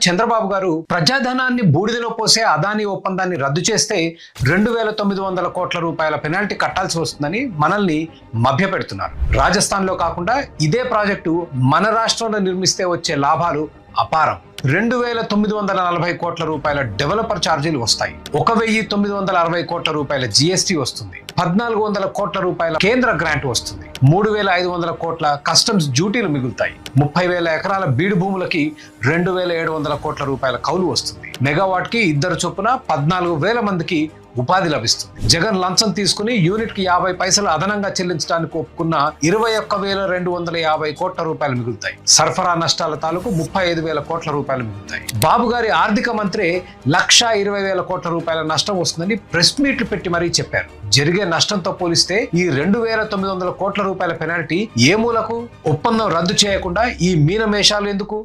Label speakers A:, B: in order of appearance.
A: చంద్రబాబు గారు ప్రజాధనాన్ని బూడిదలో పోసే అదానీ ఒప్పందాన్ని రద్దు చేస్తే 2,900 కోట్ల రూపాయల పెనాల్టీ కట్టాల్సి వస్తుందని మనల్ని మభ్యపెడుతున్నారు. రాజస్థాన్లో కాకుండా ఇదే ప్రాజెక్టు మన రాష్ట్రంలో నిర్మిస్తే వచ్చే లాభాలు అపారం. 2,940 కోట్ల రూపాయల డెవలపర్ ఛార్జీలు వస్తాయి. 1,960 కోట్ల రూపాయల జీఎస్టీ వస్తుంది. 1,400 కోట్ల రూపాయల కేంద్ర గ్రాంట్ వస్తుంది. 3,500 కోట్ల కస్టమ్స్ డ్యూటీలు మిగులుతాయి. 30,000 ఎకరాల బీడు భూములకి 2,700 కోట్ల రూపాయల కౌలు వస్తుంది. మెగావాట్ కి 2 చొప్పున 14,000 మందికి ఉపాధి లభిస్తుంది. జగన్ లంచం తీసుకుని యూనిట్ కి 50 పైసలు అదనంగా చెల్లించడానికి ఒప్పుకున్న 21,250 కోట్ల రూపాయలు మిగులుతాయి. సరఫరా నష్టాల తాలూకు 35,000 కోట్ల రూపాయలు మిగులుతాయి. బాబు గారి ఆర్థిక మంత్రి 1,20,000 కోట్ల రూపాయల నష్టం వస్తుందని ప్రెస్ మీట్లు పెట్టి మరీ చెప్పారు. జరిగే నష్టంతో పోలిస్తే ఈ 2,900 కోట్ల రూపాయల పెనాల్టీ ఏ మూలకు? ఒప్పందం రద్దు చేయకుండా ఈ మీనమేషాలు ఎందుకు?